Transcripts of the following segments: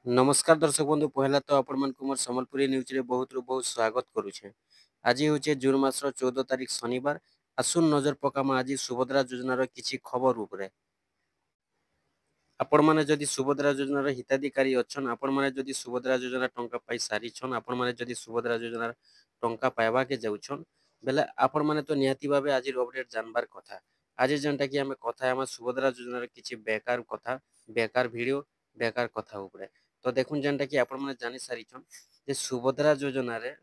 नमस्कार दर्शक बंधु पहला तो आपण मन को मोर संबलपुरी न्यूज रे बहुत रु बहुत स्वागत करूछे। आज होचे जून मासर 14 तारीख शनिवार। आसुन नजर पकामा आज सुभद्रा योजनार किछि खबर उपरे। आपण माने जदि सुभद्रा योजनार हिताधिकारी अछन, आपण माने जदि सुभद्रा योजना टंका पाई सारी छन, आपण माने जदि सुभद्रा योजनार टंका पाइबा के जाउछन बेले आपण माने तो निहाती भाबे आज अपडेट जानबार कथा। आज जेनटा कि हमें कथा हम सुभद्रा योजनार किछि बेकार कथा, बेकार वीडियो, बेकार कथा उपरे। तो देखुन जेनटा कि आपण माने जानि सारी छन जे सुभद्रा योजना रे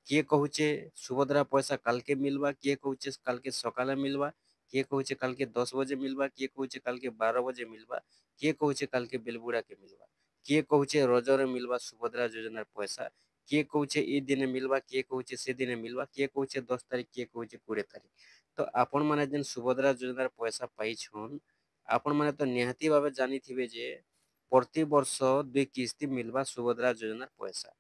किए कहूचे सुभद्रा पैसा काल के मिलवा, किए कहूचे काल के सकाले मिलवा, किए कहूचे काल के 10 बजे मिलवा, किए कहूचे काल के 12 बजे मिलवा, किए कहूचे काल के बेलबुड़ा के मिलवा, किए कहूचे रजरे मिलवा सुभद्रा योजनार पैसा, किए कहूचे ई दिने मिलवा, किए कहूचे से दिने मिलवा, किए कहूचे 10 तारीख, किए कहूचे 20 तारीख। तो आपण माने जेन सुभद्रा योजनार पैसा पाई छन, आपण माने तो निहाती भाबे जानिथिबे जे प्रति वर्ष 2 किस्ती मिलवा सुभद्रा योजनार पैसा।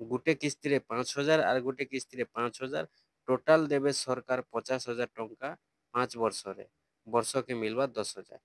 गुटे किस्ती रे 5,000 और गुटे किस्ती रे 5,000 टोटाल देवे सरकार 50,000 टंका 5 वर्ष रे, वर्ष के मिलवा 10,000।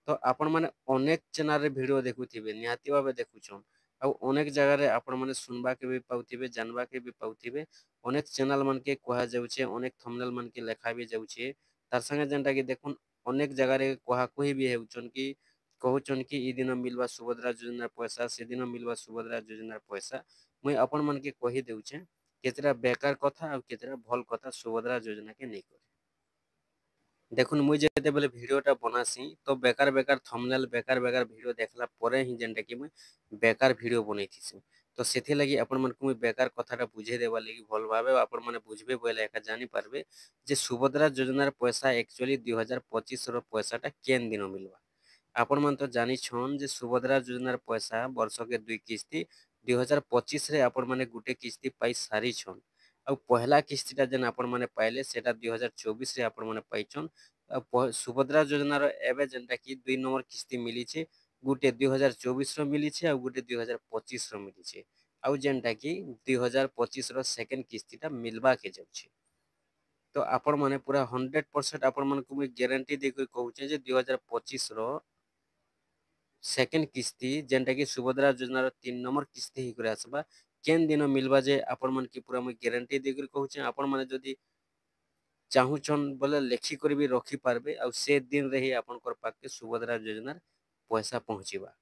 तो आपण माने अनेक चैनल रे वीडियो देखुथिबे, निहाती भाबे देखुछन आ अनेक जगह रे आपण माने सुनबा के भी पाउथिबे, जानबा के भी पाउथिबे। अनेक चैनल मन के कहा जाउछे, अनेक थंबनेल मन के लेखा भी जाउछे। तार संगे जेनटा कि देखुन अनेक जगह रे कहा कोई भी हेउछन कि कहउछन कि ई दिन मिलवा सुभद्रा योजना पैसा, से दिन मिलवा सुभद्रा योजना पैसा। मुई अपन मन के कहि देउछे केतरा बेकार कथा और केतरा भल कथा सुभद्रा योजना के नहीं करे। देखुन मुई जेते बेले वीडियोटा बनासी तो बेकार बेकार थंबनेल बेकार बेकार वीडियो देखला परे ही जेनटा कि मुई बेकार वीडियो बनैथिसी। तो सेथि लगी अपन मन को मुई बेकार कथाटा बुझे देबा लगी भल भाबे अपन माने बुझबे बोले एका जानि पारबे जे सुभद्रा योजनार पैसा एक्चुअली 2025 रो पैसाटा केन दिन मिलवा। आपण मन तो जानी छन जे सुभद्रा योजनार पैसा वर्ष के 2 किस्ती 2025 रे आपण माने गुटे किस्ती पाई सारी छन। आ पहला किस्तीटा जेन आपण माने पाइले सेटा 2024 रे आपण माने पाइछन। सुभद्रा योजनार एबे जेनटा कि 2 नंबर किस्ती मिली छे, गुटे 2024 रो मिली छे आ गुटे 2025 रो मिली छे। आ जेनटा कि 2025 रो सेकंड किस्तीटा मिलबा के जाउछे। तो आपण माने पूरा 100% आपण मन को मुई गारंटी देके कहूचे जे 2025 रो सेकंड किस्ती जेनटा कि सुभद्रा योजनार 3 नंबर किस्ती ही करे आसबा केन दिन मिलबा जे आपण मन की पूरा मुई गारंटी देके कहूचे। आपण माने जदी चाहूछन बोले लेखि कर भी रखी पारबे आ से दिन रे ही आपनकर पाके सुभद्रा योजनार पैसा पहुंचीबा।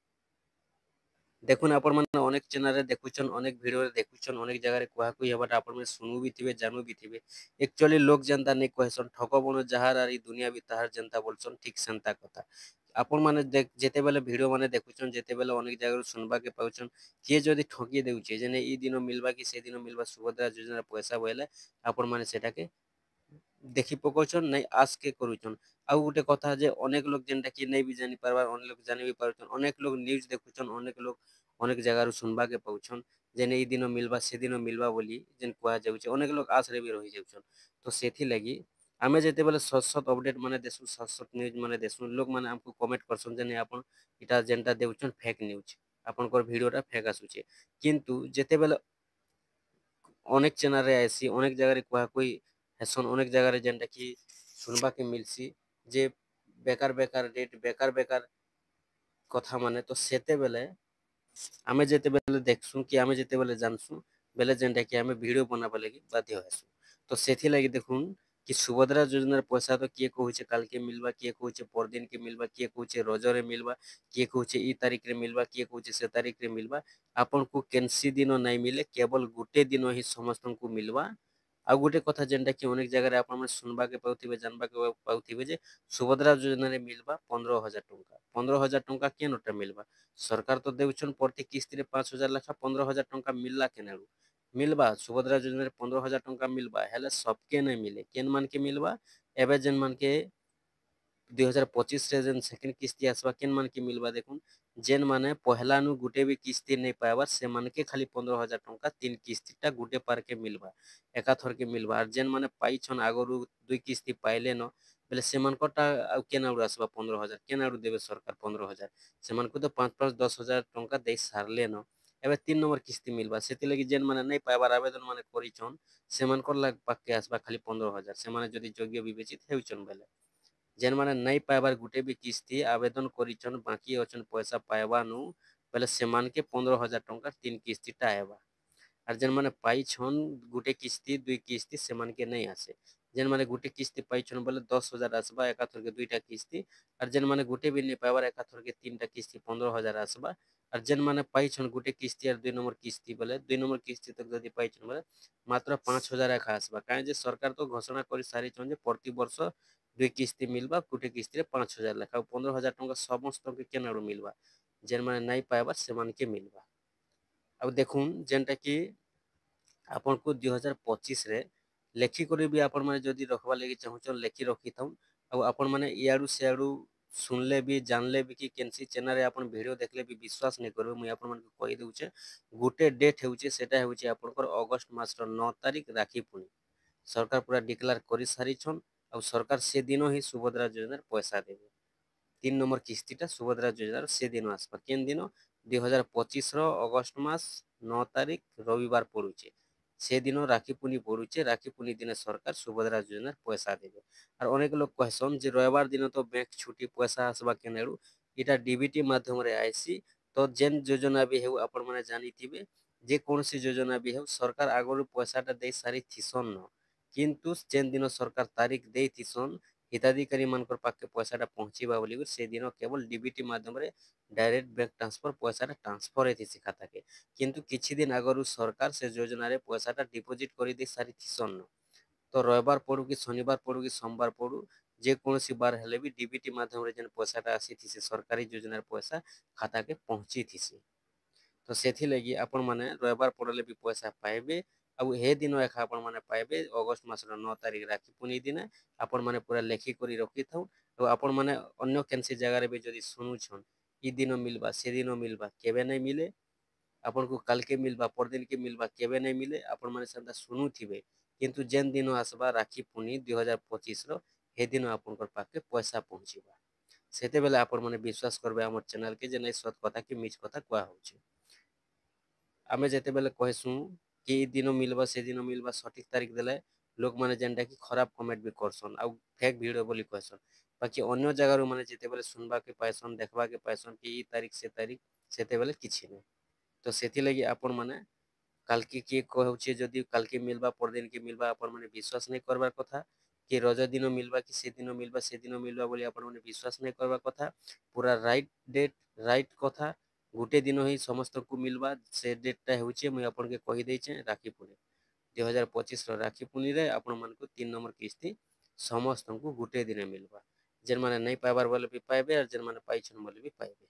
देखुन आपण माने अनेक चैनल रे देखुछन, अनेक वीडियो रे देखुछन, अनेक जगह रे कुहा कुही हेबाटा आपण माने सुनु भी थिबे, जानू भी थिबे। एक्चुअली लोक जनता नै कहसन ठक बण जहार आर ई दुनिया भी ताहार जनता बोलसन ठीक सेंता कथा। आपण माने देख जेते बेले वीडियो माने देखुछन, जेते बेले अनेक जगह रे सुनबा के पाउछन किए जदी ठकी देउछे जे नै ई दिन मिलबा कि से दिन मिलबा सुभद्रा योजनार पैसा बोले आपण माने सेटा के देखि पकोछन नै आस के करूछन। आ गुटे कथा जे अनेक लोग जेनटा कि नै भी जानि पारबार अनेक लोग जानि भी पारुछन, अनेक लोग न्यूज़ देखुछन, अनेक लोग अनेक जगह रू सुनबा के पाउछन जे नै ई दिन मिलबा से दिन मिलबा बोली जेन कुहा जाउछे। अनेक लोग आस रे भी रहि जाउछन। तो सेथि लगी आमे जेते बेले सच सच अपडेट माने देसु, सच सच न्यूज़ माने देसु, लोग माने हमको कमेंट करसन जे नै आपन इटा जेनटा देउछन फेक न्यूज़, आपनकर वीडियोटा फेक आसुछे। किंतु जेते बेले अनेक चैनल रे आइसी, अनेक जगह रे कुहा कोई हेसन, अनेक जगह रे जेनटा कि सुनबा के मिलसी जे बेकार बेकार डेट बेकार बेकार कथा माने। तो सेते बेले आमे जेते बेले देखसु कि आमे जेते बेले जानसु बेले जेनटा कि आमे वीडियो बनाबा लगी बाध्य हेसु। तो सेथि लगी देखुन कि सुभद्रा योजनार पैसा तो किए कहूचे काल के मिलबा, किए कहूचे परदिन के मिलबा, किए कहूचे रजरे मिलबा, किए कहूचे ई तारीख रे मिलबा, किए कहूचे से तारीख रे मिलबा। आपन को केनसी दिन नै मिले, केवल गुटे दिन ही समस्त को मिलबा। आ गुटे कथा जेनटा कि अनेक जगह रे आपन माने सुनबा के पाउथिबे, जानबा के पाउथिबे जे सुभद्रा योजना रे मिलबा 15,000 टंका। 15,000 टंका केनोटा मिलबा? सरकार तो देउछन प्रति किस्ती रे 5,000 लेखा 15,000 टंका मिलला केनारू? मिलबा सुभद्रा योजना रे 15,000 टंका मिलबा हेले सबके नै मिले। केन मान के मिलबा? एबे जेन मान के 2025 रे जेन सेकंड किस्ती आसबा केन मान के मिलबा देखुन जेन माने पहला नु गुटे भी किस्ती नै पाइबार से मान के खाली 15,000 टंका 3 किस्तीटा गुटे पार के मिलबा, एका थर के मिलबा। आर जेन माने पाइछन आगरु 2 किस्ती पाइले न बेले सेमानकटा आउ केनारू आसबा 15,000 केनारू देबे सरकार 15,000? सेमानकु तो 5-5 10,000 टंका देइ सारले न। एबे 3 नंबर किस्ती मिलबा सेति लगी जेन माने नै पाइबार आवेदन माने करिछन सेमानकर लाग पाके आसबा खाली 15,000 सेमाने जदि योग्य विवेचित हेउछन बेले। ଯେନ୍ ମାନେ ନାଇଁ ପାଇବାର ଗୁଟେ ବି କିସ୍ତି ଆବେଦନ କରିଛନ୍ ବାକି ଅଛନ୍ ପଇସା ପାଇବାନୁ ବେଲେ ସେମାନକେ 15,000 ଟଙ୍କା 3 କିସ୍ତିଟା ଆଏବା। আর যেন মানে পাইছন গুটে কিস্তি দুই কিস্তি সেমানকে নাই আসে। যেন মানে গুটে কিস্তি পাইছন বলে 10,000 আসবা একাথরকে দুইটা কিস্তি। আর যেন মানে গুটে বি নি পাইবার একাথরকে তিনটা কিস্তি 15,000 আসবা। আর যেন মানে পাইছন গুটে কিস্তি আর 2 নম্বর কিস্তি বলে 2 নম্বর কিস্তি তক যদি পাইছন বলে মাত্র 5,000 একা আসবা। কারণ যে সরকার তো ঘোষণা করে সারিছন যে প্রতি বর্ষ দুই কিস্তি মিলবা গুটে কিস্তিরে 5,000 লেখা 15,000 টଙ୍କା ସମସ୍ତଙ୍କୁ କେନାରୁ ମିଲବା ଯେନ୍ ମାନେ ନାଇଁ ପାଇବାର ସେମାନକେ ମିଲବା। ଆଉ ଦେଖୁନ୍ ଯେନ୍ଟା କି ଆପଣଙ୍କୁ 2025 ରେ ଲେଖିକରି ବି ଆପଣ ମାନେ ଯଦି ରଖବା ଲାଗି ଚାହୁଁଛନ୍ ଲେଖି ରଖିଥାଉନ୍। ଆଉ ଆପଣ ମାନେ ଇଆଡୁ ସିଆଡୁ ଶୁଣିଲେ ବି ଜାଣିଲେ ବି କି କେନସି ଚ୍ୟାନେଲରେ ଆପଣ ଭିଡିଓ ଦେଖିଲେ ବି ବିଶ୍ୱାସ ନାଇଁ କରିବେ। ମୁଇଁ ଆପଣମାନଙ୍କୁ କହି ଦଉଛେ ଗୋଟେ ଡେଟ୍ ହେଉଛି ସେଟା ହେଉଛି ଆପଣଙ୍କର ଅଗଷ୍ଟ ମାସର 9 ତାରିଖ ରାକ୍ଷୀ ପୂର୍ଣ୍ଣିମା। ସରକାର ପୁରା ଡିକ୍ଲାର କରି ସାରିଛନ୍। ଆଉ ସରକାର ସେଦିନ ହିଁ ସୁଭଦ୍ରା ଯୋଜନାର ପଇସା ଦେବେ। 3 নম্বর কিস্তিটা ସୁଭଦ୍ରା ଯୋଜନାର ସେଦିନ ଆସିବା କେନ୍ ଦିନ 2025ର ଅଗଷ୍ଟ ମାସ 9 ତାରିଖ ରବିବାର ପଡୁଛେ। ସେଦିନ ରାକ୍ଷୀ ପୂର୍ଣ୍ଣି ପଡୁଛେ। ରାକ୍ଷୀ ପୂର୍ଣ୍ଣି ଦିନେ ସରକାର ସୁଭଦ୍ରା ଯୋଜନାର ପଇସା ଦେବେ। আর অনেক লোক কহসন যে রবিবার দিন তো ব্যাংক ছুটি পয়সা আসবা কেনেড়ু এটা ডিবিটি মাধ্যমে আইসি। তো যেন যোজনা বি হেউ আপন মানে জানিথিবে যে কৌনসি যোজনা বি হেউ সরকার আগরু পয়সাটা দেই সারি থিসন ন কিন্তু যেন দিন সরকার তারিখ দেই থিসন হিতাধিকারী মানকর পাখে পয়সাটা পৌঁছিবা বলি সেদিন কেবল ডিবিটি মাধ্যমে ডাইরেক্ট ব্যাংক ট্রান্সফর পয়সাটা ট্রান্সফর হইতিছে খাতাকে। কিন্তু কিছু দিন আগরু সরকার সে যোজনারে পয়সাটা ডিপোজিট করে দেই সারি থিসন ন। তো রবিবার পড়ু কি শনিবার পড়ু কি সোমবার পড়ু যে কୌଣସି ବାର ହେଲେ ବି ଡିବିଟି ମାଧ୍ୟମରେ ଯେନ୍ ପଇସାଟା ଆସିଥିସି ସରକାରୀ ଯୋଜନାର ପଇସା ଖାତାକେ ପହଞ୍ଚିଥିସି। ତ ସେଥିଲାଗି ଆପଣମାନେ ରବିବାର ପଡ଼ିଲେ ବି ପଇସା ପାଇବେ। ଆଉ ହେ ଦିନ ଏକା ଆପଣମାନେ ପାଇବେ ଅଗଷ୍ଟ ମାସର 9 ତାରିଖ ରାକ୍ଷୀ ପୂର୍ଣ୍ଣି ଦିନେ। ଆପଣମାନେ ପୁରା ଲେଖିକରି ରଖିଥାଉ। ଆଉ ଆପଣମାନେ ଅନ୍ୟ କେନ୍ସି ଜାଗାରେ ବି ଯଦି ଶୁଣୁଛନ୍ ଇ ଦିନ ମିଲବା ସେଦିନ ମିଲବା କେବେ ନାଇଁ ମିଲେ। ଆପଣଙ୍କୁ କାଲକେ ମିଲବା ପରଦିନକେ ମିଲବା କେବେ ନାଇଁ ମିଲେ। ଆପଣମାନେ ସେନ୍ତା ଶୁଣୁଥିବେ କିନ୍ତୁ ଯେନ୍ ଦିନ ଆସିବା ରାକ୍ଷୀ ପୂର୍ଣ୍ଣି 2025ର ହେ ଦିନ ଆପଣଙ୍କର ପାଖେ ପଇସା ପହଞ୍ଚିବା। ସେତେବେଲେ ଆପଣମାନେ ବିଶ୍ୱାସ କରିବେ ଆମର ଚ୍ୟାନେଲକେ ଯେ ନାଇଁ ସତ କଥା କି ମିଛ କଥା କୁହା ହଉଛି। ଆମେ ଯେତେବେଲେ କହିସୁଁ କି ଇ ଦିନ ମିଲବା ସେଦିନ ମିଲବା ସଠିକ ତାରିଖ ଦେଲେ ଲୋକମାନେ ଯେନ୍ଟା କି ଖରାପ କମେଣ୍ଟ ବି କରସନ୍ ଆଉ ଫେକ୍ ଭିଡ଼ିଓ ବୋଲି କହିସନ୍। ବାକି ଅନ୍ୟ ଜାଗାରୁ ମାନେ ଯେତେବେଲେ ଶୁଣବାକେ ପାଇସନ୍ ଦେଖବାକେ ପାଇସନ୍ କି ଇ ତାରିଖ ସେ ତାରିଖ ସେତେବେଲେ କିଛି ନାହିଁ। ତ ସେଥିଲାଗି ଆପଣମାନେ କାଲକେ କିଏ କହୁଛେ ଯଦି କାଲକେ ମିଲବା ପରଦିନକେ ମିଲବା ଆପଣମାନେ ବିଶ୍ୱାସ ନାଇଁ କରବାର କଥା। କି ରଜ ଦିନ ମିଲବା କି ସେଦିନ ମିଲବା ସେଦିନ ମିଲବା ବୋଲି ଆପଣମାନେ ବିଶ୍ୱାସ ନାଇଁ କରବା କଥା। ପୁରା ରାଇଟ ଡେଟ୍ ରାଇଟ କଥା ଗୋଟେ ଦିନ ହିଁ ସମସ୍ତଙ୍କୁ ମିଲବା। ସେ ଡେଟ୍ଟା ହେଉଛି ମୁଇଁ ଆପଣଙ୍କୁ କହିଦେଇଛେ ରାକ୍ଷୀ ପୂର୍ଣ୍ଣି 2025ର ରାକ୍ଷୀ ପୂର୍ଣ୍ଣିରେ ଆପଣମାନଙ୍କୁ 3 নম্বর କିସ୍ତି ସମସ୍ତଙ୍କୁ ଗୋଟେ ଦିନେ ମିଲବା। ଯେନ୍ ମାନେ ନାଇଁ ପାଇବାର ବୋଲେ ବି ପାଇବେ ଆଉ ଯେନ୍ ମାନେ ପାଇଛନ୍ ବୋଲେ ବି ପାଇବେ।